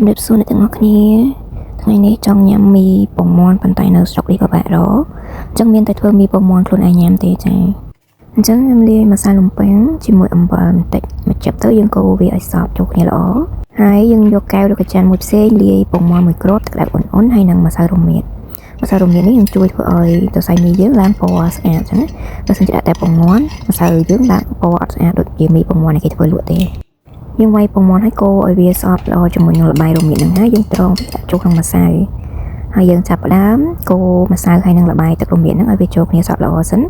ជំរាបសួរអ្នកទាំងអស់គ្នាថ្ងៃនេះចង់ញ៉ាំមីពងមាន់ប៉ុន្តែនៅស្រុកនេះក៏បាក់រអញ្ចឹងមានតែធ្វើមីពងមាន់ខ្លួនឯងញ៉ាំទេចាអញ្ចឹងខ្ញុំលាយម្សៅលំពេងជាមួយអំបិលបន្តិចមកចាប់ទៅយើងកូរវាឲ្យសព្វចូលគ្នាល្អហើយយើងយកកែវឬក៏ចានមួយផ្សេងលាយពងមាន់មួយគ្រាប់ទឹកក្តៅអ៊ុនៗហើយនឹងម្សៅរមៀតម្សៅរមៀតនេះនឹងជួយធ្វើឲ្យសរសៃមីយើងឡើងពណ៌ស្អាតអញ្ចឹងបើសិនជាដាក់តែពងមាន់ម្សៅយើងឡើងពណ៌អត់ស្អាតដូចជាមីពងមាន់គេធ្វើលក់ទេយើងវាយពងមាន់ឲ្យកូរឲ្យវាសព្វល្អជាមួយនឹងល្បាយរមៀតហ្នឹងហើយយើងត្រងដាក់ចូលក្នុងម្សៅហើយយើងចាប់ផ្ដើមកូរម្សៅហើយនឹងល្បាយទឹករមៀតហ្នឹងឲ្យវាចូលគ្នាសព្វល្អសិន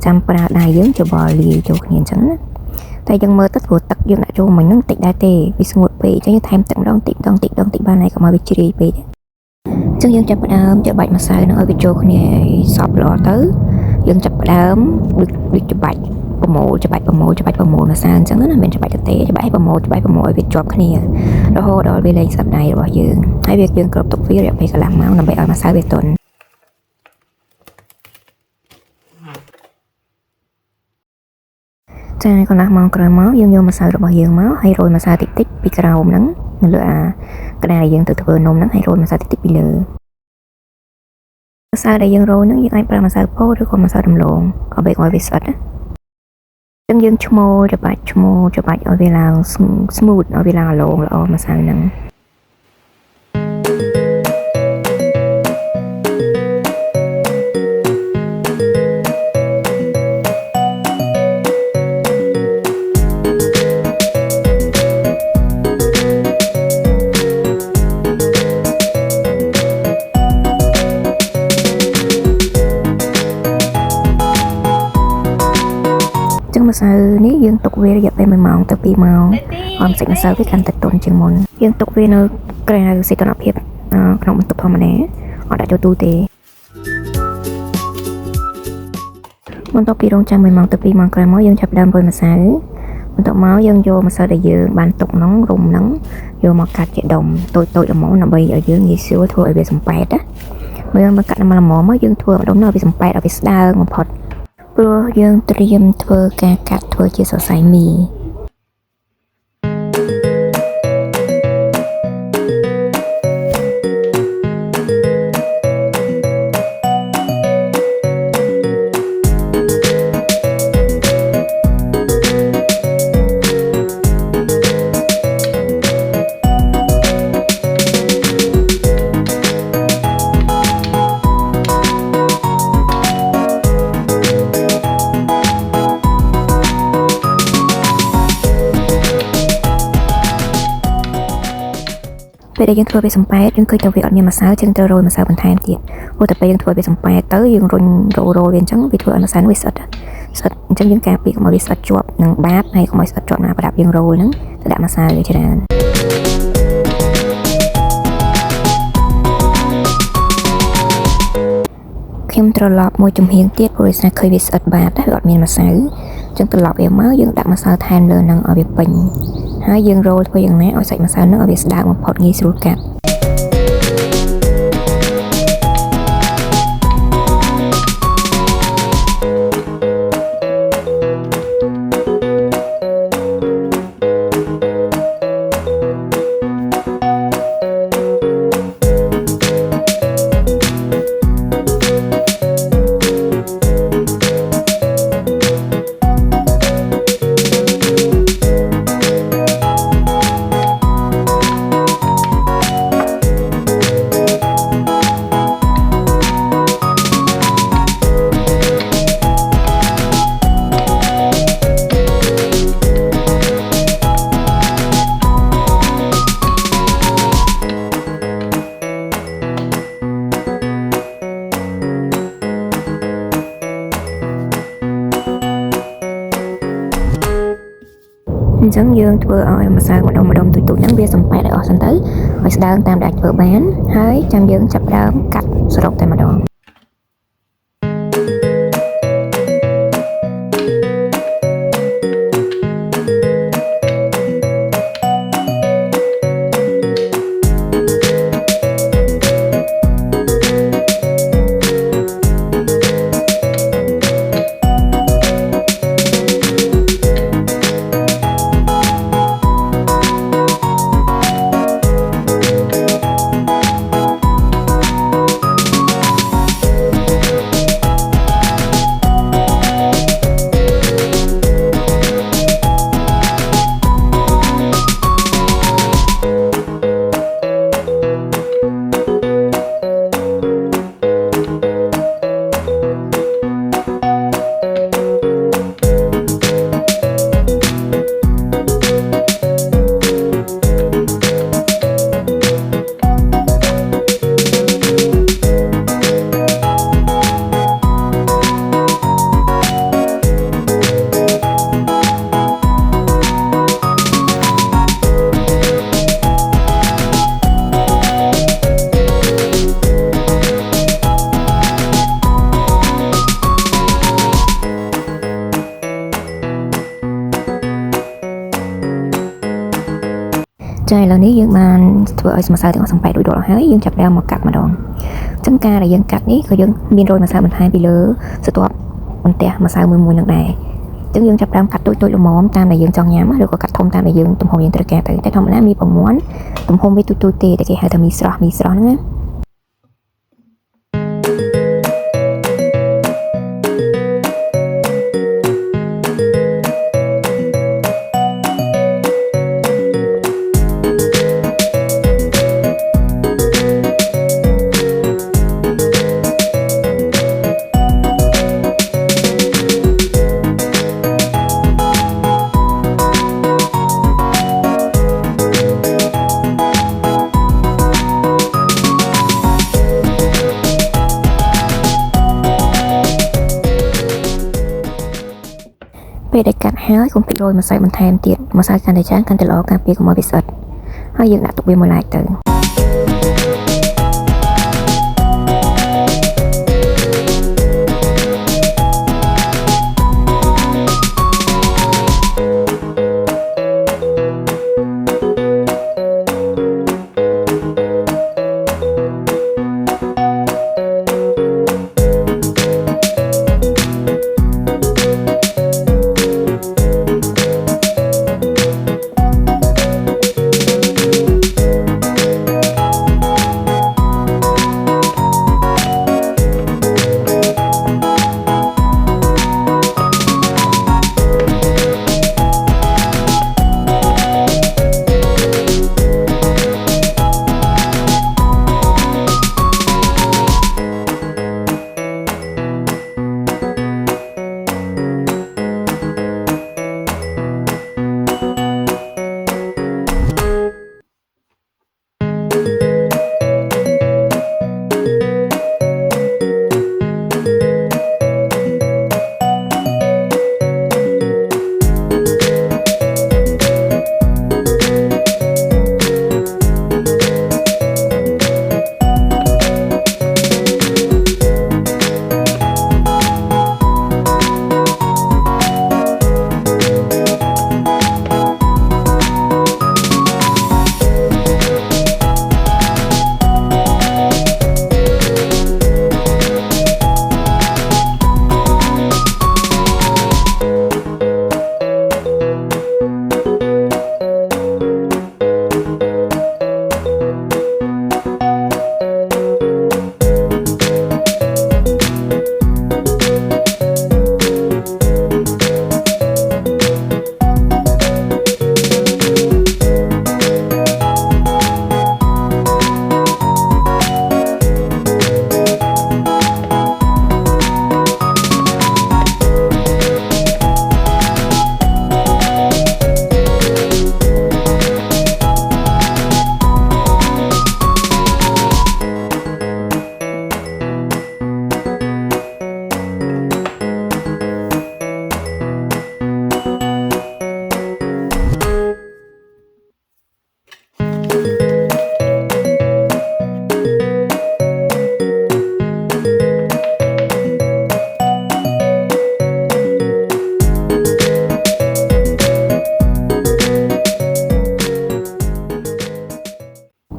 ចាំប្រើដៃយើងច្បល់លាយចូលគ្នាអញ្ចឹងណាតែយើងមើលទៅព្រោះទឹកយើងដាក់ចូលមិញហ្នឹងតិចដែរទេវាស្ងួតពេកអញ្ចឹងយើងថែមទឹកម្ដងតិចបានហើយកុំឲ្យវាជ្រាយពេកអញ្ចឹងយើងចាប់ផ្ដើមច្របាច់ម្សៅហ្នឹងឲ្យវាចូលគ្នាឲ្យសព្វល្អទៅយើងចាប់ផ្ដើមដូចច្របាច់ប្រមូលម្សៅអញ្ចឹងណាមិនច្របាច់ទេច្របាច់ឲ្យប្រមូលឲ្យវាជាប់គ្នារហូតដល់វាលែងសព្វដៃរបស់យើងហើយយើងគ្របទុកវារយៈពេលកន្លះម៉ោងដើម្បីឲ្យម្សៅវាទន់ចាកន្លះម៉ោងក្រោយមកយើងយកម្សៅរបស់យើងមកហើយរោយម្សៅតិចពីក្រោមហ្នឹងនៅលើអាក្តារដែលយើងទៅធ្វើនំហ្នឹងហើយរោយម្សៅតិចពីលើម្សៅដែលយើងរោយហ្នឹងយើងអាចប្រើម្សៅពោតឬក៏ម្សៅដំឡូងក៏បីឲ្យវាស្អិតណាអញ្ចឹងយើងឈ្មោលច្របាច់ឲ្យវាឡើង smooth ឲ្យវាឡើងអាឡងល្អម្សៅហ្នឹងម្សៅនេះយើងទុកវារយៈពេល1ម៉ោងទៅ2ម៉ោងឲ្យសាច់ម្សៅវាកាន់តែទន់ជាងមុនយើងទុកវានៅក្រៅសីតុណ្ហភាពក្នុងបន្ទប់ធម្មតាអត់ដាក់ចូលទូទេបន្ទាប់ពីរងចាំ1ម៉ោងទៅ2ម៉ោងក្រោយមកយើងចាប់ផ្ដើមរោយម្សៅបន្ទាប់មកយើងយកម្សៅដែលយើងបានទុកក្នុងរុំហ្នឹងយកមកកាត់ជាដុំតូចល្មមដើម្បីឲ្យយើងងាយស្រួលធ្វើឲ្យវាសំប៉ែតណាបើយើងមកកាត់ល្មមមកយើងធ្វើម្ដងឲ្យវាសំប៉ែតឲ្យវាស្ដើងបំផុតព្រោះយើងត្រៀមធ្វើការកាត់ធ្វើជាសរសៃមីពេលដែលយើងធ្វើវាសំប៉ែតយើងឃើញតែវាអត់មានម្សៅយើងត្រូវរោយម្សៅបន្ថែមទៀតព្រោះតែពេលយើងធ្វើវាសំប៉ែតទៅយើងរុញរោវាអញ្ចឹងវាធ្វើឲ្យម្សៅវាស្អិតអញ្ចឹងយើងការពារកុំឲ្យវាស្អិតជាប់នឹងបាតហើយកុំឲ្យស្អិតជាប់ណាប្រដាប់យើងរោហ្នឹងទៅដាក់ម្សៅវាច្រើនខ្ញុំត្រឡប់មួយចំហៀងទៀតព្រោះស្នាឃើញវាស្អិតបាតហើយវាអត់មានម្សៅអញ្ចឹងត្រឡប់វាមកយើងដាក់ម្សៅថែមលើហ្នឹងឲ្យវាពេញហើយយើងរោលធ្វើយ៉ាងណាឲ្យសាច់ម្សៅហ្នឹងឲ្យវាស្ដើងបំផុតងាយស្រួលកាត់អញ្ចឹងយើងធ្វើឲ្យម្សៅម្ដុំទូចៗហ្នឹងវាសំប៉ែតឲ្យអស់សិនទៅឲ្យស្ដើងតាមដែលអាចធ្វើបានហើយចាំយើងចាប់ផ្ដើមកាត់សរុបតែម្ដង ចាឥឡូវនេះយើងបានធ្វើឲ្យម្សៅទាំងអស់សំប៉ែតរួចរាល់ហើយយើងចាប់ផ្ដើមមកកាត់ម្ដងអញ្ចឹងការដែលយើងកាត់នេះក៏យើងមានរោយម្សៅបន្ថែមពីលើស្រទាប់បន្ទះម្សៅមួយនឹងដែរអញ្ចឹងយើងចាប់ផ្ដើមកាត់តូចល្មមតាមដែលយើងចង់ញ៉ាំឬក៏កាត់ធំតាមដែលយើងទំហំយើងត្រូវការទៅតែធម្មតាមីពងមាន់ទំហំវាទូចទេតែគេហៅថាមីស្រស់ហ្នឹងណាពេលដែលកាត់ហើយកុំភ្លេចរោយម្សៅបន្ថែមទៀតម្សៅកាន់តែច្រើនកាន់តែល្អការពារកុំឲ្យវាស្អិតហើយយើងដាក់ទុកវាមួយឡែកទៅ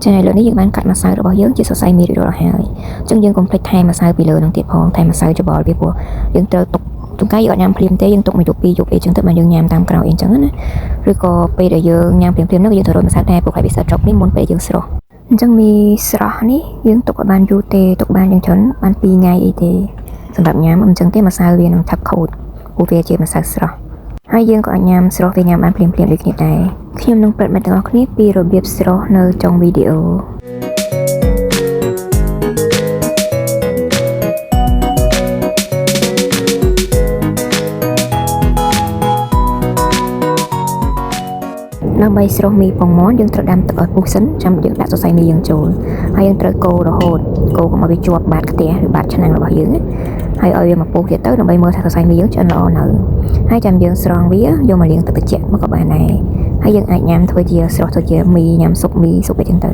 ចាឥឡូវនេះយើងបានកាត់ម្សៅរបស់យើងជាសរសៃមីរួចរាល់ហើយអញ្ចឹងយើងកុំភ្លេចថែមម្សៅពីលើនឹងទៀតផងថែមម្សៅច្បល់វាព្រោះយើងត្រូវទុកចង្កេះយើងអត់ញ៉ាំភ្លាមទេយើងទុកមួយយប់ពីរយប់អីចឹងទៅបានយើងញ៉ាំតាមក្រោយអីចឹងណាឬក៏ពេលដែលយើងញ៉ាំភ្លាមនោះយើងត្រូវរោយម្សៅដែរព្រោះហើយវាស្អិតចុកនេះមុនពេលយើងស្រុះអញ្ចឹងមីស្រស់នេះយើងទុកឲ្យបានយូរទេទុកបានយ៉ាងច្រើនបាន2ថ្ងៃអីទេសម្រាប់ញ៉ាំអញ្ចឹងទេម្សៅវានឹងថាប់ខូចព្រោះវាជាម្សៅស្រស់ហើយយើងក៏អាចញ៉ាំស្រស់វាញ៉ាំបានភ្លាមដូចគ្នាដែរខ្ញុំនឹងប្រាប់អ្នកទាំងអស់គ្នាពីរបៀបស្រស់នៅចុងវីដេអូ ដើម្បីស្រុះមីពងមាន់យើងត្រូវដាំទឹកឲ្យពុះសិនចាំយើងដាក់សរសៃមីយើងចូលហើយយើងត្រូវកូររហូតកូរកុំឲ្យវាជាប់បាតខ្ទះឬបាតឆ្នាំងរបស់យើងហើយឲ្យវាមកពុះទៀតទៅដើម្បីមើលថាសរសៃមីយើងឆ្អិនល្អនៅហើយចាំយើងស្រង់វាយកមកលាងទឹកត្រជាក់មកក៏បានដែរហើយយើងអាចញ៉ាំធ្វើជាស្រស់ទៅជាមីញ៉ាំស៊ុបមីស៊ុបអីចឹងទៅ